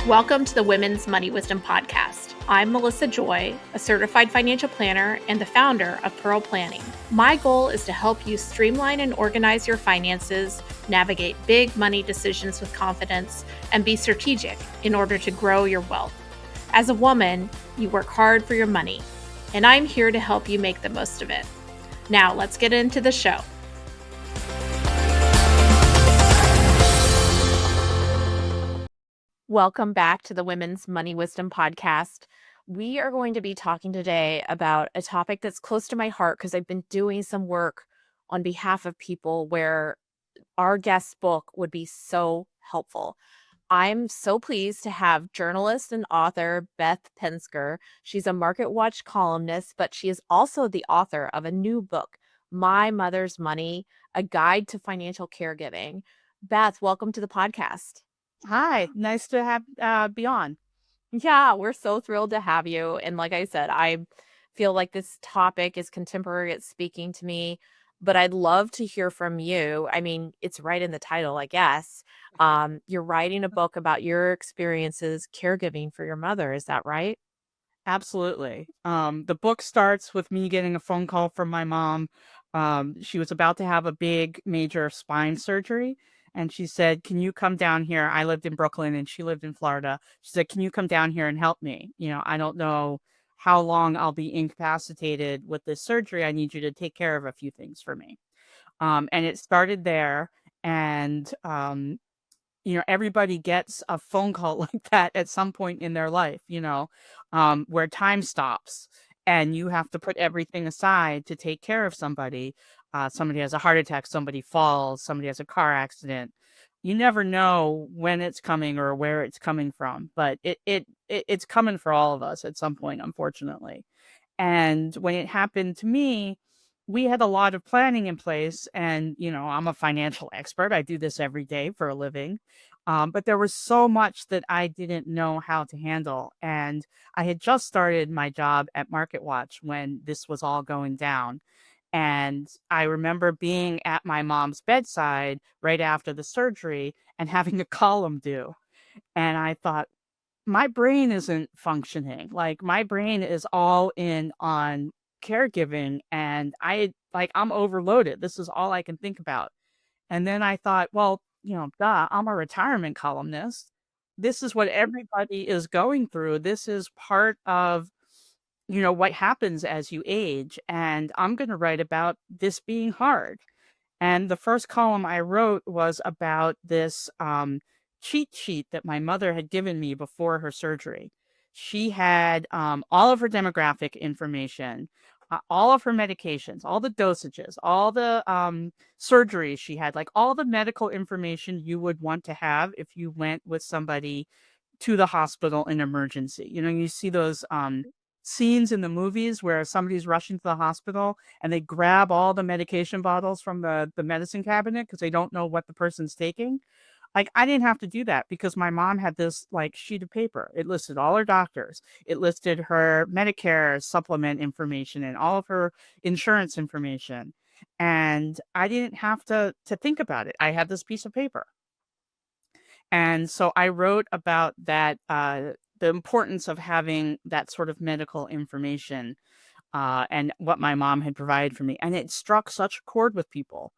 Welcome to the Women's Money Wisdom Podcast. I'm Melissa Joy, a certified financial planner and the founder of Pearl Planning. My goal is to help you streamline and organize your finances, navigate big money decisions with confidence, and be strategic in order to grow your wealth. As a woman, you work hard for your money, and I'm here to help you make the most of it. Now, let's get into the show. Welcome back to the Women's Money Wisdom Podcast. We are going to be talking today about a topic that's close to my heart because I've been doing some work on behalf of people where our guest's book would be so helpful. I'm so pleased to have journalist and author Beth Pinsker. She's a MarketWatch columnist, but she is also the author of a new book, My Mother's Money, A Guide to Financial Caregiving. Beth, welcome to the podcast. Hi, nice to be on. Yeah, we're so thrilled to have you. And like I said, I feel like this topic is contemporary. It's speaking to me, but I'd love to hear from you. I mean, it's right in the title, I guess. You're writing a book about your experiences caregiving for your mother. Is that right? Absolutely. The book starts with me getting a phone call from my mom. She was about to have a big major spine surgery. And she said, can you come down here? I lived in Brooklyn and she lived in Florida. She said, can you come down here and help me? I don't know how long I'll be incapacitated with this surgery. I need you to take care of a few things for me. And it started there. And, everybody gets a phone call like that at some point in their life, where time stops and you have to put everything aside to take care of somebody. Somebody has a heart attack, somebody falls, somebody has a car accident. You never know when it's coming or where it's coming from, but it's coming for all of us at some point, unfortunately. And when it happened to me, we had a lot of planning in place. And, I'm a financial expert. I do this every day for a living. But there was so much that I didn't know how to handle. And I had just started my job at MarketWatch when this was all going down. And I remember being at my mom's bedside right after the surgery and having a column due. And I thought, my brain isn't functioning. Like, my brain is all in on caregiving and I'm overloaded. This is all I can think about. And then I thought, well, duh, I'm a retirement columnist. This is what everybody is going through. This is part of, what happens as you age. And I'm going to write about this being hard. And the first column I wrote was about this cheat sheet that my mother had given me before her surgery. She had all of her demographic information, all of her medications, all the dosages, all the surgeries she had, like all the medical information you would want to have if you went with somebody to the hospital in emergency. You see those scenes in the movies where somebody's rushing to the hospital and they grab all the medication bottles from the medicine cabinet because they don't know what the person's taking. Like, I didn't have to do that because my mom had this sheet of paper. It listed all her doctors. It listed her Medicare supplement information and all of her insurance information. And I didn't have to think about it. I had this piece of paper. And so I wrote about that, the importance of having that sort of medical information and what my mom had provided for me. And it struck such a chord with people.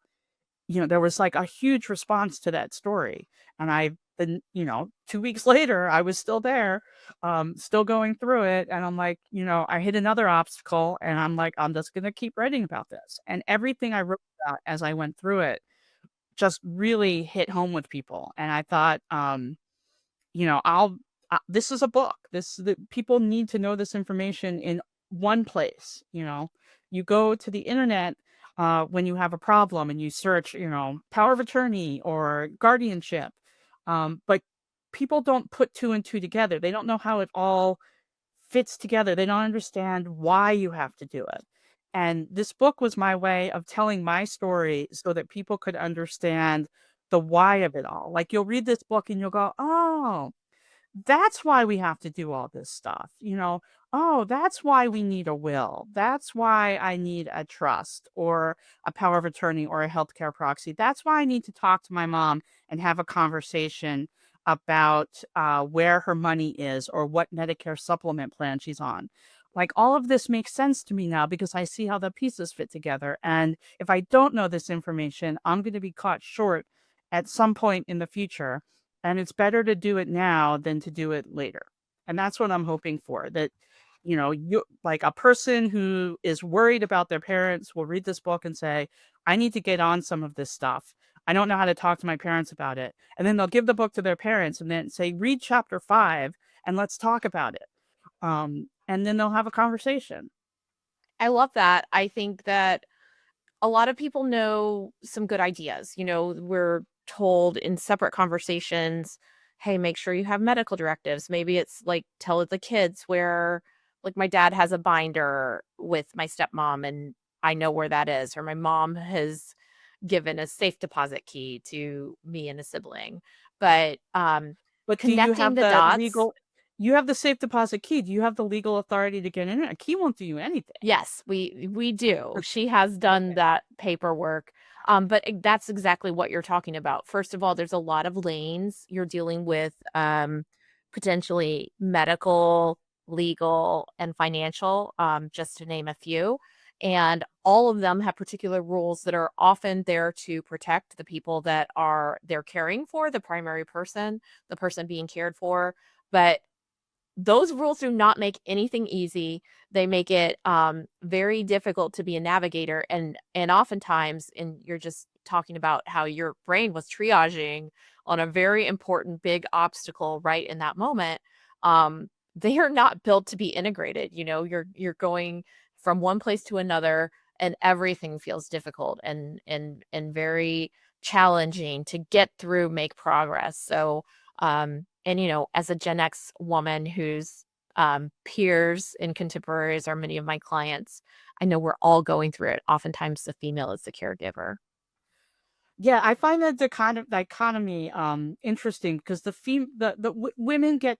There was a huge response to that story. And I've been, 2 weeks later, I was still there, still going through it. And I'm like, I hit another obstacle and I'm like, I'm just going to keep writing about this. And everything I wrote about as I went through it just really hit home with people. And I thought, this is a book. People need to know this information in one place. You go to the internet when you have a problem and you search, power of attorney or guardianship. But people don't put two and two together. They don't know how it all fits together. They don't understand why you have to do it. And this book was my way of telling my story so that people could understand the why of it all. Like, you'll read this book and you'll go, oh, that's why we have to do all this stuff. Oh, that's why we need a will. That's why I need a trust or a power of attorney or a healthcare proxy. That's why I need to talk to my mom and have a conversation about where her money is or what Medicare supplement plan she's on. Like all of this makes sense to me now because I see how the pieces fit together. And if I don't know this information, I'm going to be caught short at some point in the future. And it's better to do it now than to do it later. And that's what I'm hoping for, that, you like a person who is worried about their parents will read this book and say, I need to get on some of this stuff. I don't know how to talk to my parents about it. And then they'll give the book to their parents and then say, read chapter 5 and let's talk about it. And then they'll have a conversation. I love that. I think that a lot of people know some good ideas. We're told in separate conversations, hey, make sure you have medical directives. Maybe it's like tell the kids where, like, my dad has a binder with my stepmom and I know where that is, or my mom has given a safe deposit key to me and a sibling. But But do you connecting have the the dots. legal, you have the safe deposit key. Do you have the legal authority to get in it? A key won't do you anything. Yes, we do. She has done Okay. that paperwork. But that's exactly what you're talking about. First of all, there's a lot of lanes. You're dealing with potentially medical, legal, and financial, just to name a few. And all of them have particular rules that are often there to protect the people that they're caring for, the primary person, the person being cared for. But those rules do not make anything easy. They make it very difficult to be a navigator, and oftentimes, and you're just talking about how your brain was triaging on a very important big obstacle right in that moment. They are not built to be integrated. You're going from one place to another, and everything feels difficult and very challenging to get through, make progress. So and, as a Gen X woman whose peers and contemporaries are many of my clients, I know we're all going through it. Oftentimes, the female is the caregiver. Yeah, I find that the kind of dichotomy interesting because women get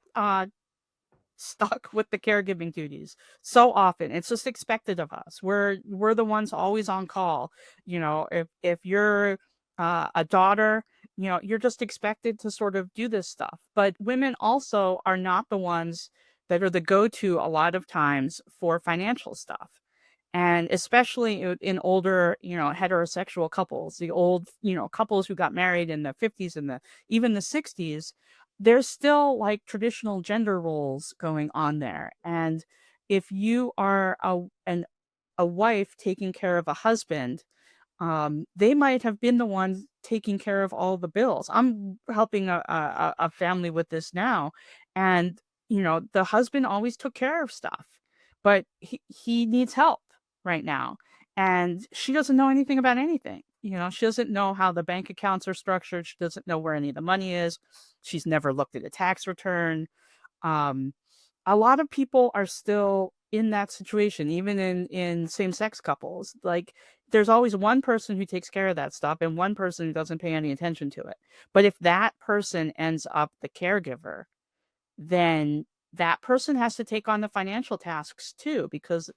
stuck with the caregiving duties so often. It's just expected of us. We're the ones always on call. If you're a daughter, you're just expected to sort of do this stuff. But women also are not the ones that are the go-to a lot of times for financial stuff. And especially in older, heterosexual couples, the old, couples who got married in the 50s and even the 60s, there's still like traditional gender roles going on there. And if you are a wife taking care of a husband, they might have been the ones taking care of all the bills. I'm helping a family with this now, and the husband always took care of stuff, but he needs help right now, and she doesn't know anything about anything. She doesn't know how the bank accounts are structured. She doesn't know where any of the money is. She's never looked at a tax return. Um, a lot of people are still in that situation, even in same-sex couples. Like, there's always one person who takes care of that stuff and one person who doesn't pay any attention to it. But if that person ends up the caregiver, then that person has to take on the financial tasks too, because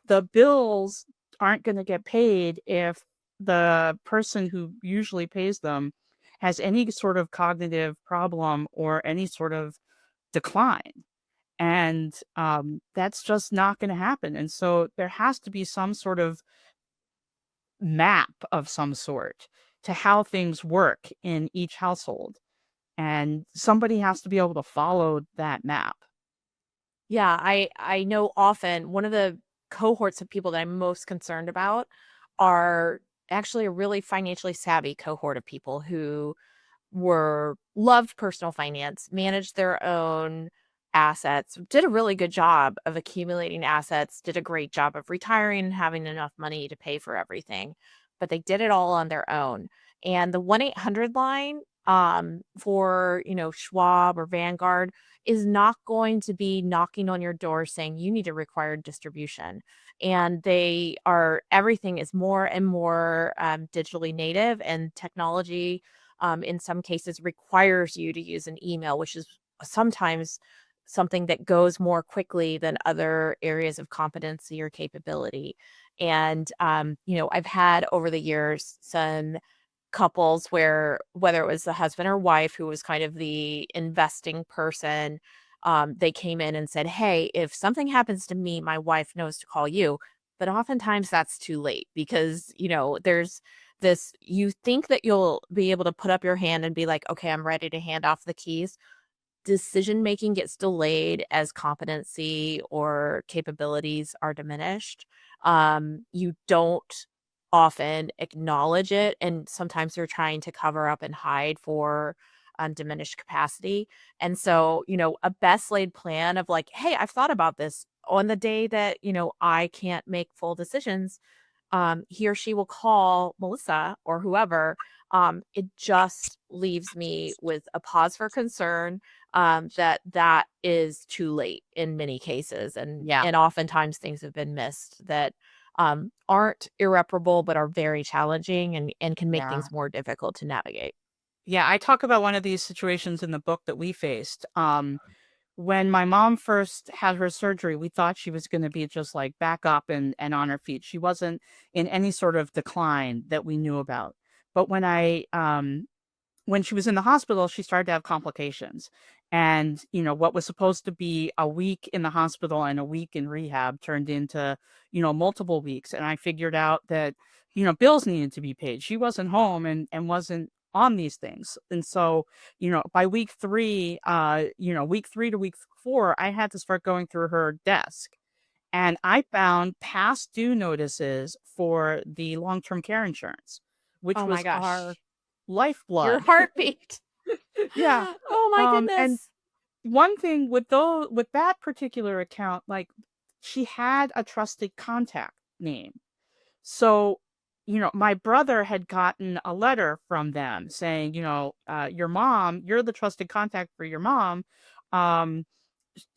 the bills aren't going to get paid if the person who usually pays them has any sort of cognitive problem or any sort of decline. And that's just not going to happen. And so there has to be some sort of map of some sort to how things work in each household. And somebody has to be able to follow that map. Yeah, I know often one of the cohorts of people that I'm most concerned about are actually a really financially savvy cohort of people who loved personal finance, managed their own assets, did a really good job of accumulating assets, did a great job of retiring and having enough money to pay for everything, but they did it all on their own. And the 1-800 line for, Schwab or Vanguard is not going to be knocking on your door saying you need a required distribution. And everything is more and more digitally native, and technology in some cases requires you to use an email, which is sometimes something that goes more quickly than other areas of competency or capability. And I've had over the years some couples where whether it was the husband or wife who was kind of the investing person, they came in and said, "Hey, if something happens to me, my wife knows to call you." But oftentimes that's too late because, there's this you think that you'll be able to put up your hand and be like, "Okay, I'm ready to hand off the keys." Decision making gets delayed as competency or capabilities are diminished. You don't often acknowledge it, and sometimes you're trying to cover up and hide for diminished capacity. And so, a best laid plan of like, hey, I've thought about this on the day that, I can't make full decisions. He or she will call Melissa or whoever. It just leaves me with a pause for concern, that is too late in many cases, and Yeah. oftentimes things have been missed that aren't irreparable but are very challenging and can make Yeah. things more difficult to navigate. Yeah, I talk about one of these situations in the book that we faced. When my mom first had her surgery, we thought she was going to be just like back up and on her feet. She wasn't in any sort of decline that we knew about. But when she was in the hospital, she started to have complications. And, what was supposed to be a week in the hospital and a week in rehab turned into, multiple weeks. And I figured out that, bills needed to be paid. She wasn't home and wasn't on these things. And so, by week 3 to week 4, I had to start going through her desk. And I found past due notices for the long-term care insurance, which Oh my was our gosh. Your lifeblood. heartbeat. Yeah. Oh my And goodness. one thing with that particular account, like she had a trusted contact name. So, my brother had gotten a letter from them saying, your mom, you're the trusted contact for your mom. Um,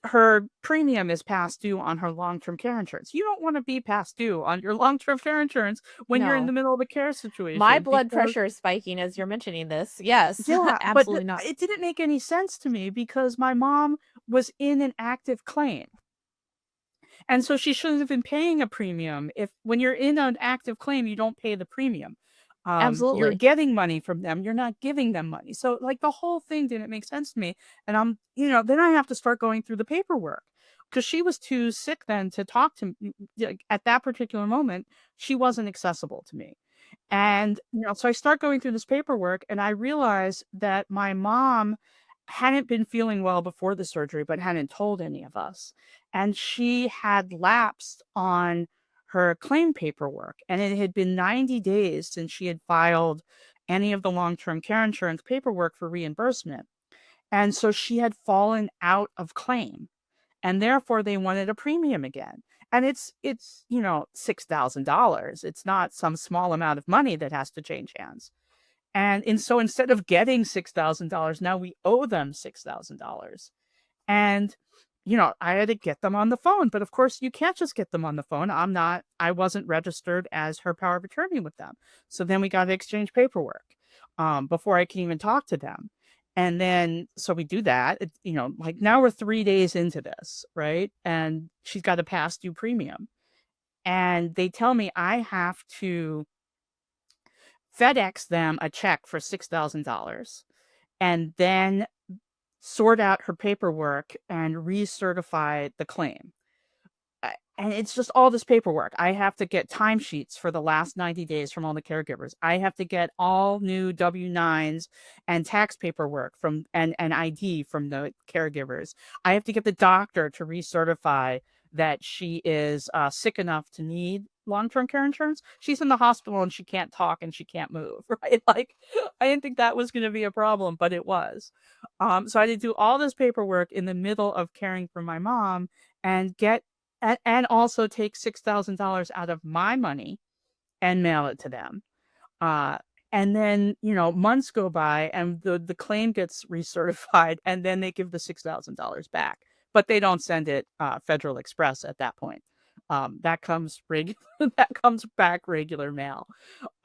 her premium is past due on her long-term care insurance. You don't want to be past due on your long-term care insurance when you're in the No. middle of a care My situation blood because pressure is spiking as you're mentioning this. Yes, yeah, but absolutely not. it didn't make any sense to me because my mom was in an active claim. And so she shouldn't have been paying a premium. If when you're in an active claim, you don't pay the premium. You're Absolutely. getting money from them. You're not giving them money. So like the whole thing didn't make sense to me. And then I have to start going through the paperwork because she was too sick then to talk to me. Like, at that particular moment, she wasn't accessible to me. And, so I start going through this paperwork and I realize that my mom hadn't been feeling well before the surgery, but hadn't told any of us. And she had lapsed on her claim paperwork. And it had been 90 days since she had filed any of the long-term care insurance paperwork for reimbursement. And so she had fallen out of claim and therefore they wanted a premium again. And it's $6,000. It's not some small amount of money that has to change hands. And so instead of getting $6,000, now we owe them $6,000. And I had to get them on the phone, but of course you can't just get them on the phone. I wasn't registered as her power of attorney with them. So then we got to exchange paperwork before I can even talk to them. And then so we do that. Like now we're 3 days into this, right? And she's got a past due premium. And they tell me I have to FedEx them a check for $6,000 and then sort out her paperwork and recertify the claim. And it's just all this paperwork. I have to get timesheets for the last 90 days from all the caregivers. I have to get all new W-9s and tax paperwork and ID from the caregivers. I have to get the doctor to recertify that she is sick enough to need long-term care insurance. She's in the hospital and she can't talk and she can't move, right? Like, I didn't think that was going to be a problem, but it was. So I had to do all this paperwork in the middle of caring for my mom and and also take $6,000 out of my money and mail it to them. Uh, and then, months go by and the claim gets recertified and then they give the $6,000 back, but they don't send it Federal Express at that point. That comes that comes back regular mail.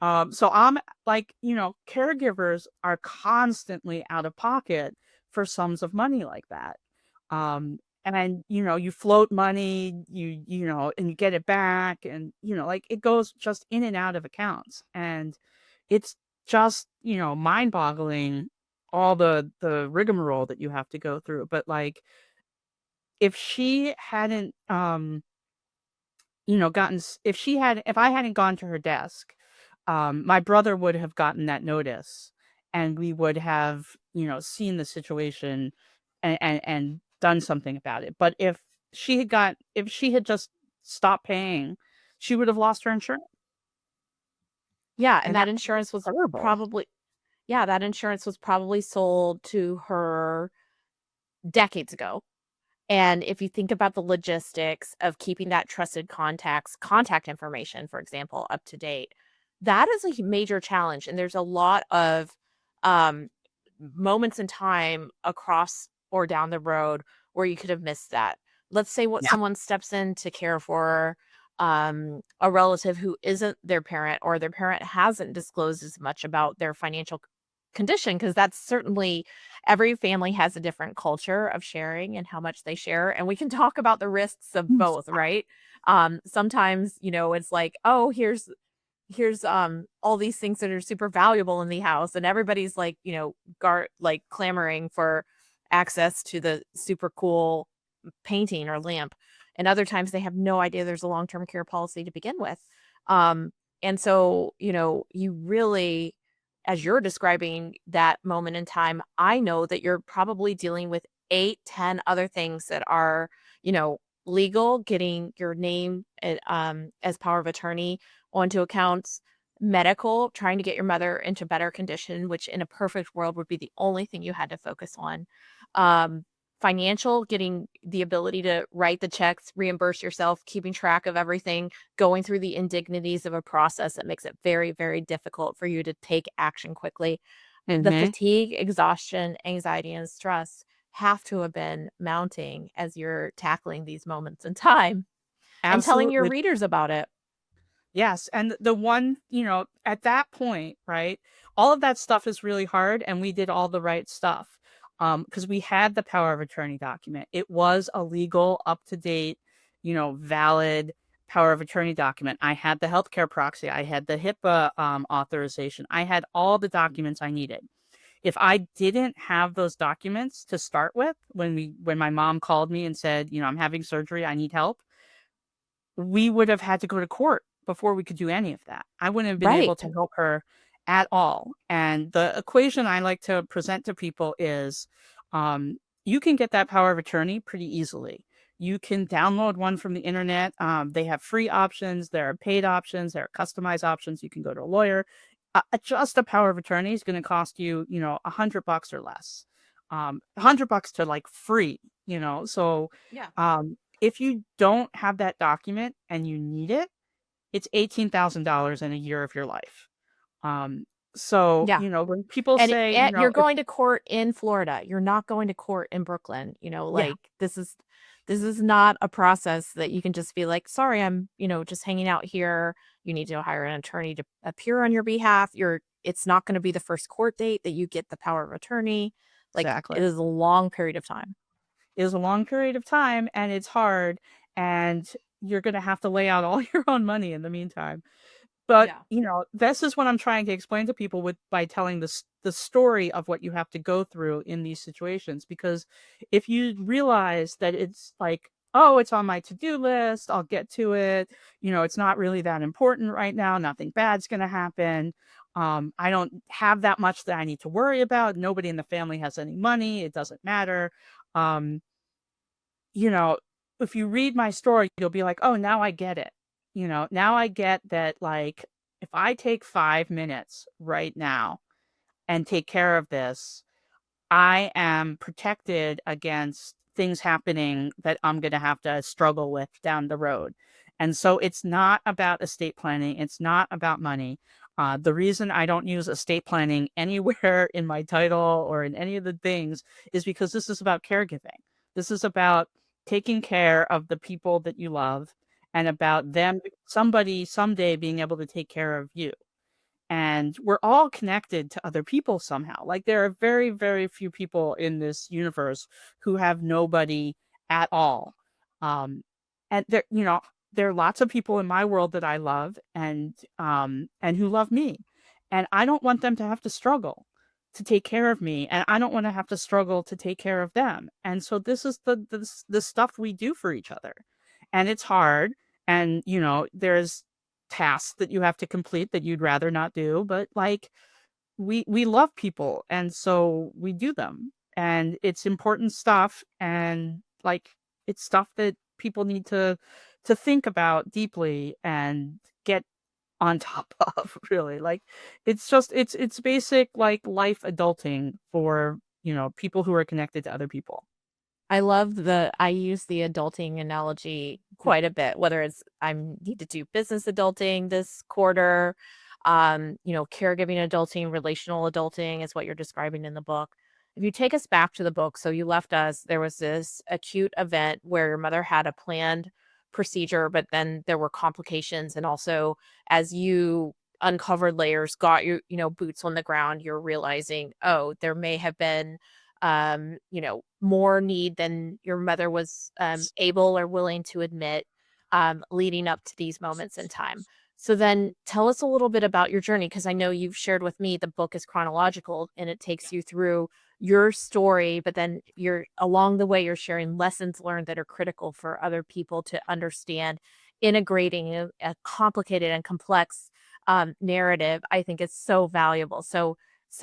So I'm like, caregivers are constantly out of pocket for sums of money like that. And you float money, and you get it back, and like it goes just in and out of accounts, and it's just, mind-boggling, all the rigmarole that you have to go through. But, like, if she hadn't, if I hadn't gone to her desk, my brother would have gotten that notice, and we would have, seen the situation and done something about it. But if she had just stopped paying, she would have lost her insurance, Yeah, and and that that would have been insurance was terrible. probably yeah, that insurance was probably sold to her decades ago. And if you think about the logistics of keeping that trusted contact's contact information, for example, up to date, that is a major challenge. And there's a lot of um, moments in time across or down the road where you could have missed that. Let's say what Yeah. someone steps in to care for a relative who isn't their parent, or their parent hasn't disclosed as much about their financial condition, because that's certainly every family has a different culture of sharing and how much they share, and we can talk about the risks of Mm. both, right? Sometimes, it's like, oh, here's all these things that are super valuable in the house, and everybody's like, like clamoring for access to the super cool painting or lamp. And other times they have no idea there's a long-term care policy to begin with. um and so, you really, as you're describing that moment in time, I know that you're probably dealing with 8, 10 other things that are, legal, getting your name as power of attorney onto accounts, medical, trying to get your mother into better condition, which in a perfect world would be the only thing you had to focus on. Um, Financial, getting the ability to write the checks, reimburse yourself, keeping track of everything, going through the indignities of a process that makes it very, very difficult for you to take action quickly. The Mhm. fatigue, exhaustion, anxiety, and stress have to have been mounting as you're tackling these moments in time and telling your Absolutely. readers about it. Yes, and the one, at that point, right? All of that stuff is really hard, and we did all the right stuff. Because we had the power of attorney document. It was a legal, up to date, valid power of attorney document. I had the healthcare proxy. I had the HIPAA authorization. I had all the documents I needed. If I didn't have those documents to start with, when my mom called me and said, I'm having surgery, I need help, we would have had to go to court before we could do any of that. I wouldn't have been able Right. to help her at all. And the equation I like to present to people is, you can get that power of attorney pretty easily. You can download one from the internet. They have free options, there are paid options, there are customized options. You can go to a lawyer. Just a power of attorney is going to cost you, $100 or less. $100 to like free, So Yeah. if you don't have that document and you need it, it's $18,000 in a year of your life. Um, so, Yeah. when people And say, you're if going to court in Florida. You're not going to court in Brooklyn. yeah, Like, this is not a process that you can just be like, "Sorry, I'm, just hanging out here." You need to hire an attorney to appear on your behalf. It's not gonna be the first court date that you get the power of attorney. Like, it exactly. is a long period of time. It is a long period of time and it's hard, and you're going to have to lay out all your own money in the meantime. But, Yeah. this is what I'm trying to explain to people by telling the story of what you have to go through in these situations. Because if you realize that it's like, oh, it's on my to-do list, I'll get to it, it's not really that important right now, nothing bad's going to happen. I don't have that much that I need to worry about. Nobody in the family has any money. It doesn't matter. Um, you know, if you read my story, you'll be like, "Oh, now I get it." Now I get that, like, if I take 5 minutes right now and take care of this, I am protected against things happening that I'm going to have to struggle with down the road. And so it's not about estate planning. It's not about money. The reason I don't use estate planning anywhere in my title or in any of the things is because this is about caregiving. This is about taking care of the people that you love, and about them, somebody someday being able to take care of you. And we're all connected to other people somehow. Like, there are very, very few people in this universe who have nobody at all. Um, and there are lots of people in my world that I love, and who love me. And I don't want them to have to struggle to take care of me, and I don't want to have to struggle to take care of them. And so this is the stuff we do for each other. And it's hard, and there's tasks that you have to complete that you'd rather not do, but like we love people, and so we do them. And it's important stuff, and like it's stuff that people need to think about deeply and get on top of, really. Like it's basic like life adulting for, people who are connected to other people. I use the adulting analogy quite a bit, whether it's I need to do business adulting this quarter, caregiving adulting, relational adulting is what you're describing in the book. If you take us back to the book, so you left us, there was this acute event where your mother had a planned procedure, but then there were complications. And also, as you uncovered layers, got your, boots on the ground, you're realizing, oh, there may have been more need than your mother was able or willing to admit leading up to these moments in time. So then tell us a little bit about your journey, because I know you've shared with me the book is chronological and it takes you through your story, but then you're along the way, you're sharing lessons learned that are critical for other people to understand. Integrating a complicated and complex narrative, I think is so valuable. So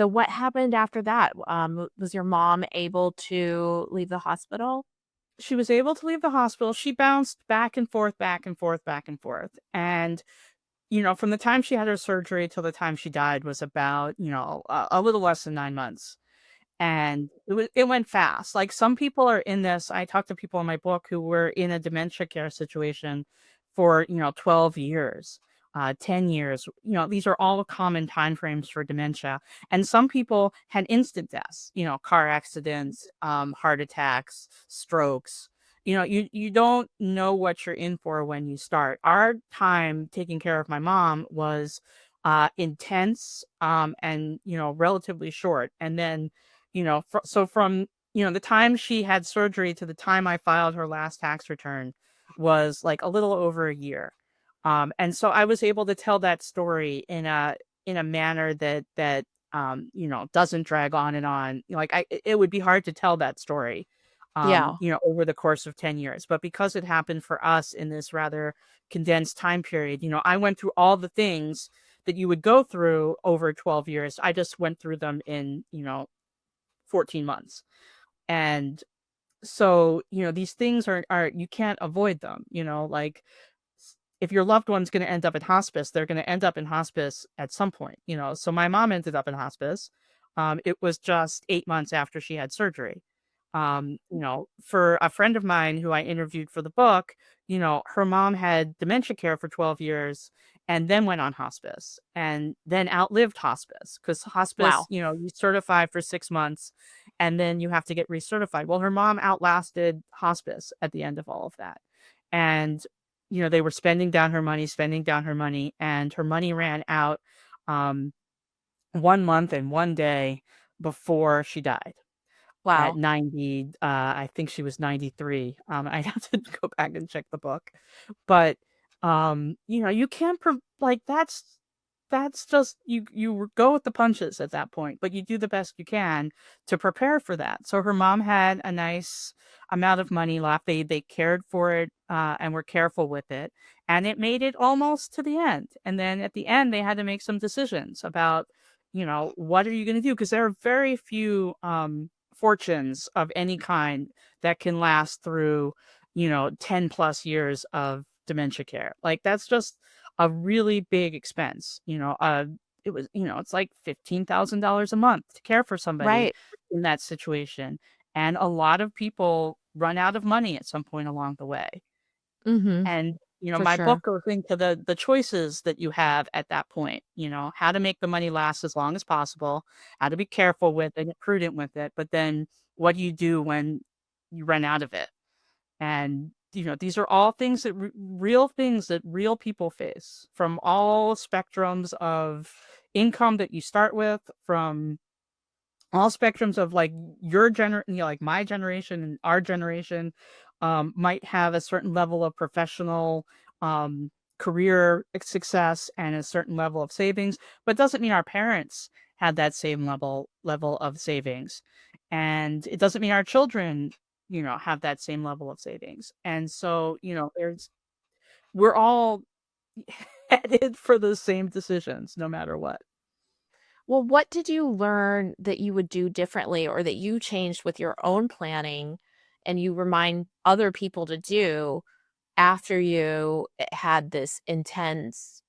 what happened after that? Was your mom able to leave the hospital? She was able to leave the hospital. She bounced back and forth, back and forth, back and forth. And from the time she had her surgery till the time she died was about, a little less than 9 months. And it went fast. Like, some people are in this. I talked to people in my book who were in a dementia care situation for 12 years, 10 years. These are all common timeframes for dementia. And some people had instant deaths, car accidents, heart attacks, strokes. You don't know what you're in for when you start. Our time taking care of my mom was intense, and relatively short. And then so from the time she had surgery to the time I filed her last tax return was like a little over a year. And so I was able to tell that story in a manner that doesn't drag on and on. Like, it would be hard to tell that story Yeah. over the course of 10 years. But because it happened for us in this rather condensed time period, I went through all the things that you would go through over 12 years. I just went through them in 14 months. And so, these things are you can't avoid them, like, if your loved one's going to end up in hospice, they're going to end up in hospice at some point, So my mom ended up in hospice. It was just 8 months after she had surgery. For a friend of mine who I interviewed for the book, her mom had dementia care for 12 years and then went on hospice and then outlived hospice, because hospice, Wow. you certify for 6 months and then you have to get recertified. Well, her mom outlasted hospice at the end of all of that. And, they were spending down her money, and her money ran out 1 month and 1 day before she died at Wow. 90. I think she was 93. I have to go back and check the book. But you can't like, that's just, you go with the punches at that point, but you do the best you can to prepare for that. So her mom had a nice amount of money left. They cared for it, and were careful with it, and it made it almost to the end. And then at the end they had to make some decisions about, what are you going to do, because there are very few fortunes of any kind that can last through 10 plus years of dementia care. Like, that's just a really big expense. It's like $15,000 a month to care for somebody Right. in that situation. And a lot of people run out of money at some point along the way. Mhm. And, For my book sure. goes into the choices that you have at that point, how to make the money last as long as possible, how to be careful with it, prudent with it, but then what do you do when you run out of it? And, these are all things that real things that real people face, from all spectrums of income that you start with, from all spectrums of, like, like my generation and our generation might have a certain level of professional career success and a certain level of savings, but it doesn't mean our parents had that same level of savings. And it doesn't mean our children, have that same level of savings. And so, we're all headed for the same decisions no matter what. Well, what did you learn that you would do differently or that you changed with your own planning and you remind other people to do after you had this intense,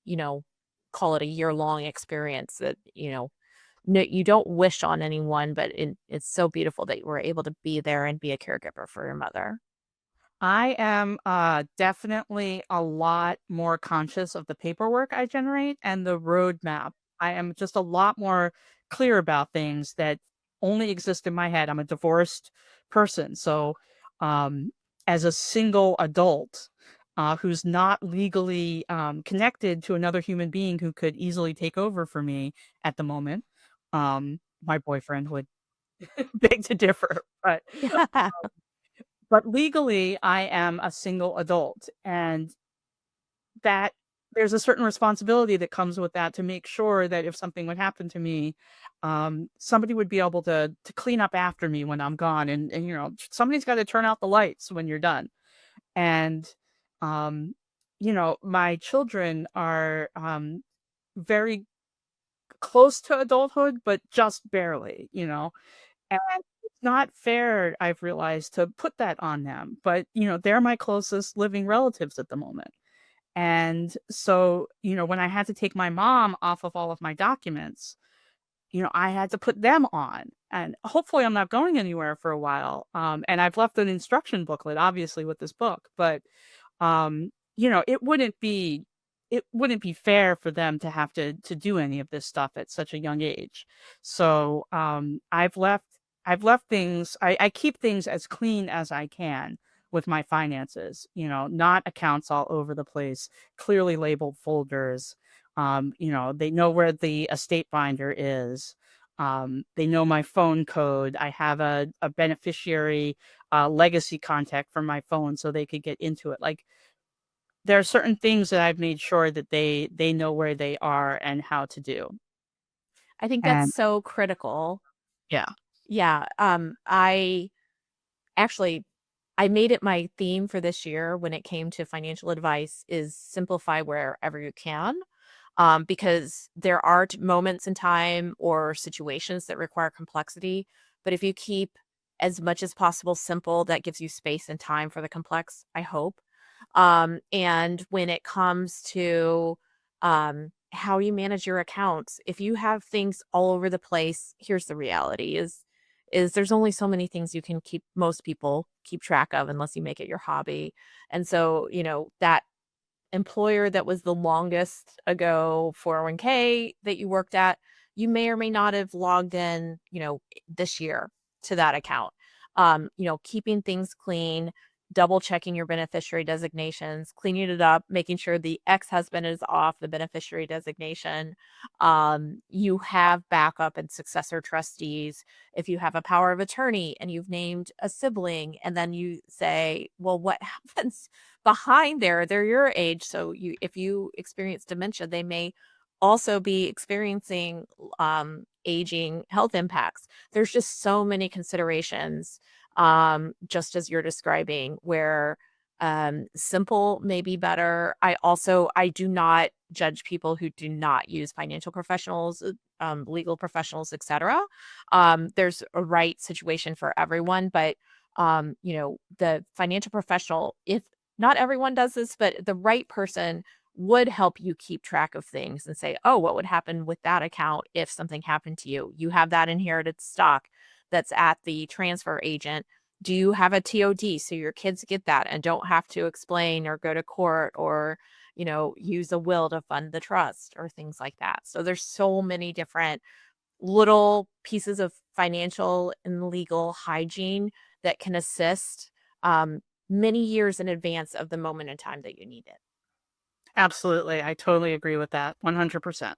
call it a year-long experience that, no, you don't wish on anyone, but it's so beautiful that you were able to be there and be a caregiver for your mother. I am definitely a lot more conscious of the paperwork I generate and the roadmap. I am just a lot more clear about things that only exist in my head. I'm a divorced person. So, um, as a single adult who's not legally connected to another human being who could easily take over for me at the moment, my boyfriend would beg to differ. Yeah. But legally, I am a single adult, and that there's a certain responsibility that comes with that to make sure that if something would happen to me, somebody would be able to clean up after me when I'm gone, and somebody's got to turn out the lights when you're done. And um, my children are very close to adulthood, but just barely. And it's not fair, I've realized, to put that on them, but, they're my closest living relatives at the moment. And so, when I had to take my mom off of all of my documents, I had to put them on. And hopefully I'm not going anywhere for a while. And I've left an instruction booklet, obviously, with this book, but it wouldn't be fair for them to have to do any of this stuff at such a young age. So I've left things. I keep things as clean as I can with my finances. Not accounts all over the place, clearly labeled folders. They know where the estate binder is. They know my phone code. I have a beneficiary legacy contact from my phone so they could get into it. Like, there are certain things that I've made sure that they know where they are and how to do. I think that's And so critical. yeah, Yeah, I actually I made it my theme for this year when it came to financial advice is simplify wherever you can. Because there are moments in time or situations that require complexity. But if you keep as much as possible simple, that gives you space and time for the complex, I hope. And when it comes to how you manage your accounts, if you have things all over the place, here's the reality is there's only so many things you can keep most people keep track of unless you make it your hobby. And so, that employer that was the longest ago 401k that you worked at, you may or may not have logged in, this year to that account. Keeping things clean, double checking your beneficiary designations, cleaning it up, making sure the ex-husband is off the beneficiary designation. You have backup and successor trustees. If you have a power of attorney and you've named a sibling, and then you say, well, what happens behind there? They're your age, so if you experience dementia, they may also be experiencing aging health impacts. There's just so many considerations, just as you're describing, where simple may be better. I do not judge people who do not use financial professionals, legal professionals, etc. There's a right situation for everyone, but the financial professional, if not everyone does this, but the right person would help you keep track of things and say, oh, what would happen with that account if something happened to you? You have that inherited stock that's at the transfer agent. Do you have a TOD so your kids get that and don't have to explain or go to court or, use a will to fund the trust or things like that? So there's so many different little pieces of financial and legal hygiene that can assist um, many years in advance of the moment in time that you need it. absolutely. I totally agree with that 100%.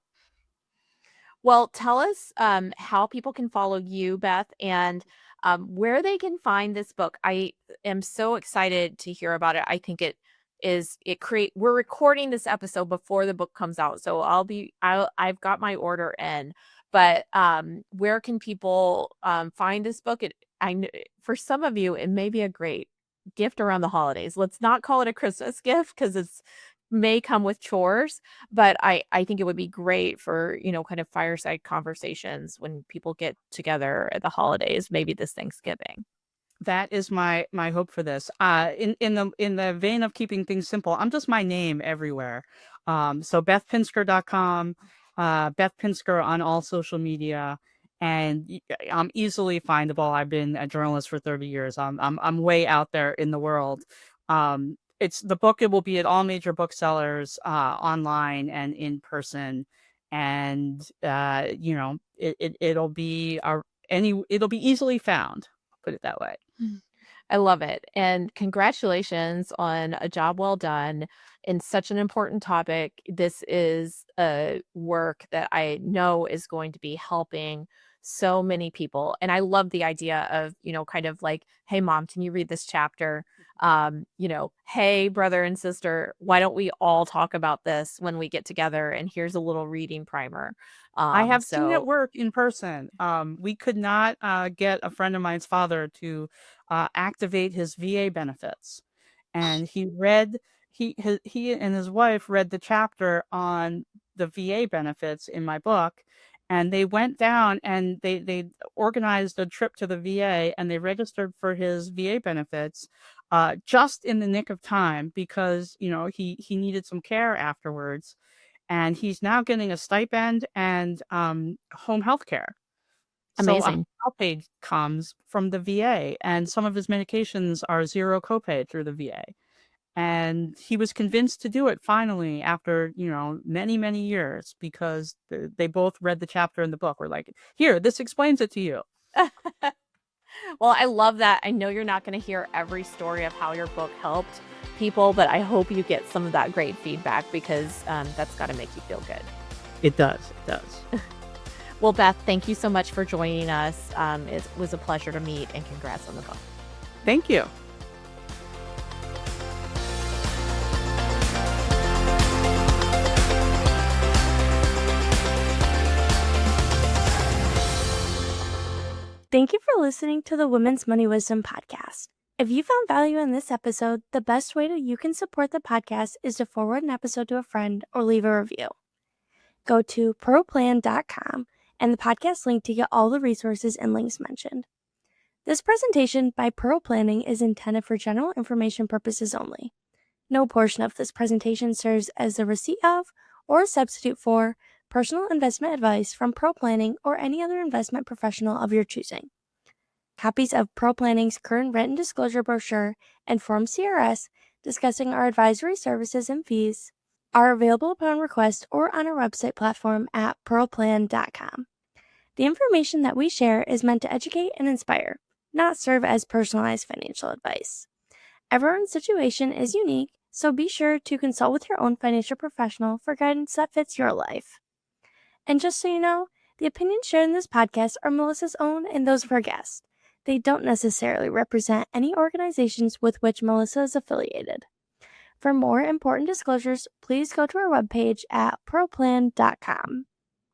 Well, tell us how people can follow you, Beth, and where they can find this book. I am so excited to hear about it. I think we're recording this episode before the book comes out. So I've got my order in, but where can people find this book? For some of you, it may be a great gift around the holidays. Let's not call it a Christmas gift because it's may come with chores, but I think it would be great for, kind of fireside conversations when people get together at the holidays, maybe this Thanksgiving. That is my hope for this. In the vein of keeping things simple, I'm just my name everywhere. So bethpinsker.com, Beth Pinsker on all social media, and I'm easily findable. I've been a journalist for 30 years. I'm way out there in the world. It's the book. It will be at all major booksellers, online and in person, and it'll be it'll be easily found. Put it that way. I love it. And congratulations on a job well done in such an important topic. This is a work that I know is going to be helping so many people. And I love the idea of, kind of like, hey, mom, can you read this chapter? Hey, brother and sister, why don't we all talk about this when we get together? And here's a little reading primer. I have seen it So work in person. We could not get a friend of mine's father to activate his VA benefits, and he and his wife read the chapter on the VA benefits in my book, and they went down and they organized a trip to the VA and they registered for his VA benefits just in the nick of time because he needed some care afterwards, and he's now getting a stipend and home health care. So a amazing. copay comes from the VA, and some of his medications are zero copay through the VA. And he was convinced to do it finally after, many, many years because they both read the chapter in the book. We're like, here, this explains it to you. Well, I love that. I know you're not going to hear every story of how your book helped people, but I hope you get some of that great feedback because that's got to make you feel good. It does. It does. Well, Beth, thank you so much for joining us. It was a pleasure to meet, and congrats on the book. Thank you. Thank you for listening to the Women's Money Wisdom podcast. If you found value in this episode, the best way that you can support the podcast is to forward an episode to a friend or leave a review. Go to proplan.com and the podcast link to get all the resources and links mentioned. This presentation by Pearl Planning is intended for general information purposes only. No portion of this presentation serves as a receipt of or a substitute for personal investment advice from Pearl Planning or any other investment professional of your choosing. Copies of Pearl Planning's current written disclosure brochure and Form CRS discussing our advisory services and fees are available upon request or on our website platform at pearlplan.com. The information that we share is meant to educate and inspire, not serve as personalized financial advice. Everyone's situation is unique, so be sure to consult with your own financial professional for guidance that fits your life. And just so you know, the opinions shared in this podcast are Melissa's own and those of her guests. They don't necessarily represent any organizations with which Melissa is affiliated. For more important disclosures, please go to our webpage at pearlplan.com.